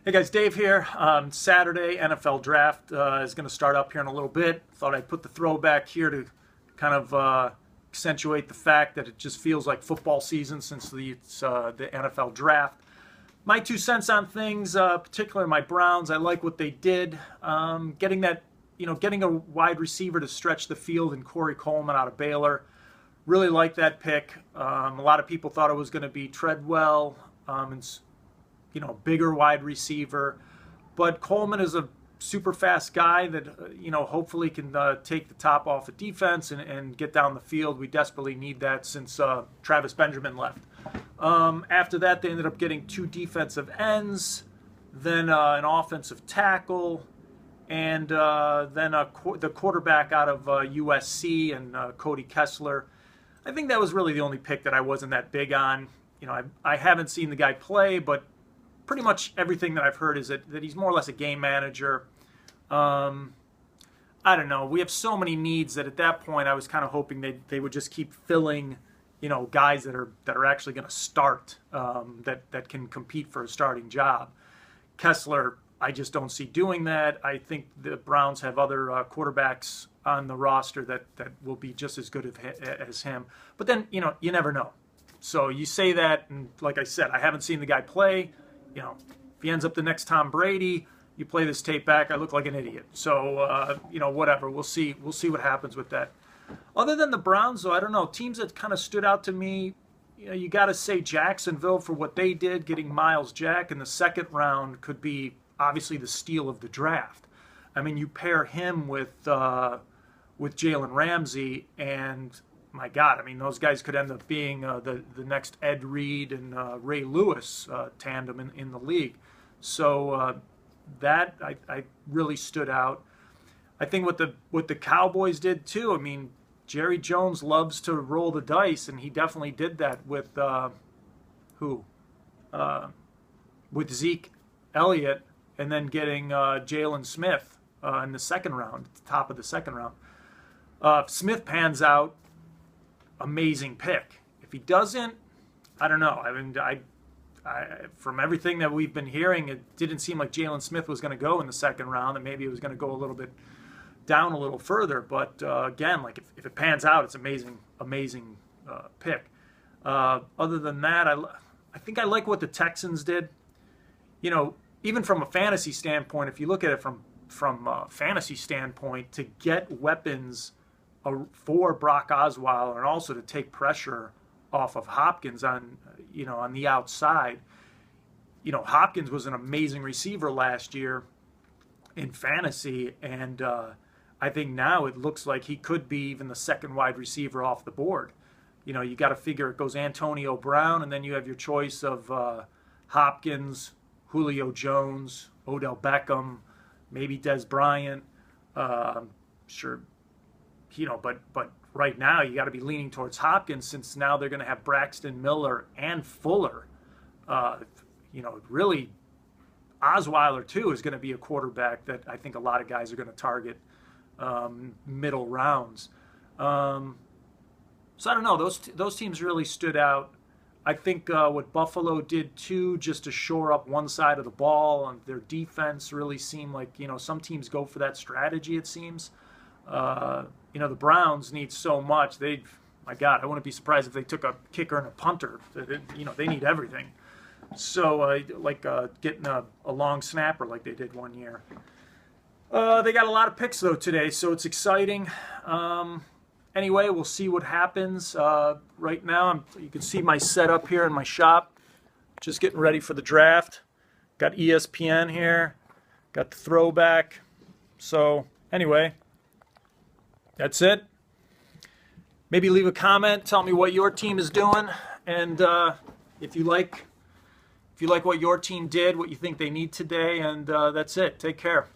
Hey guys, Dave here. Saturday NFL draft is going to start up here in a little bit. Thought I'd put the throwback here to kind of accentuate the fact that it just feels like football season since the NFL draft. My 2 cents on things, particularly my Browns. I like what they did. Getting a wide receiver to stretch the field in Corey Coleman out of Baylor. Really like that pick. A lot of people thought it was going to be Treadwell. Bigger wide receiver. But Coleman is a super fast guy that, hopefully can take the top off of defense and get down the field. We desperately need that since Travis Benjamin left. After that, they ended up getting 2 defensive ends, then an offensive tackle, and then the quarterback out of USC and Cody Kessler. I think that was really the only pick that I wasn't that big on. I haven't seen the guy play, but pretty much everything that I've heard is that he's more or less a game manager. I don't know. We have so many needs that at that point I was kind of hoping they would just keep filling, guys that are actually going to start, that can compete for a starting job. Kessler, I just don't see doing that. I think the Browns have other quarterbacks on the roster that will be just as good as him. But then, you never know. So you say that, and like I said, I haven't seen the guy play. If he ends up the next Tom Brady, you play this tape back, I look like an idiot. So, whatever. We'll see what happens with that. Other than the Browns, though, I don't know. Teams that kind of stood out to me, you got to say Jacksonville for what they did. Getting Myles Jack in the second round could be obviously the steal of the draft. I mean, you pair him with Jalen Ramsey, and my God, I mean, those guys could end up being the next Ed Reed and Ray Lewis tandem in the league. So that I really stood out. I think what the Cowboys did too. I mean, Jerry Jones loves to roll the dice, and he definitely did that with with Zeke Elliott, and then getting Jalen Smith in the second round, at the top of the second round. If Smith pans out, amazing pick. If he doesn't, I don't know. I mean, I from everything that we've been hearing, it didn't seem like Jalen Smith was going to go in the second round, and maybe it was going to go a little bit down a little further. But again, like if it pans out, it's amazing pick. Other than that, I think I like what the Texans did. Even from a fantasy standpoint, if you look at it from a fantasy standpoint, to get weapons for Brock Osweiler and also to take pressure off of Hopkins on the outside. Hopkins was an amazing receiver last year in fantasy, and I think now it looks like he could be even the second wide receiver off the board. You got to figure it goes Antonio Brown, and then you have your choice of Hopkins, Julio Jones, Odell Beckham, maybe Dez Bryant. Sure. But right now you got to be leaning towards Hopkins, since now they're going to have Braxton Miller and Fuller. Really, Osweiler too is going to be a quarterback that I think a lot of guys are going to target middle rounds. So I don't know. Those teams really stood out. I think what Buffalo did too, just to shore up one side of the ball, and their defense really seemed like some teams go for that strategy. It seems. The Browns need so much. My God, I wouldn't be surprised if they took a kicker and a punter. They need everything. So, getting a long snapper like they did one year. They got a lot of picks, though, today, so it's exciting. Anyway, we'll see what happens. Right now, you can see my setup here in my shop. Just getting ready for the draft. Got ESPN here. Got the throwback. So, anyway, that's it. Maybe leave a comment. Tell me what your team is doing, and if you like what your team did, what you think they need today, and that's it. Take care.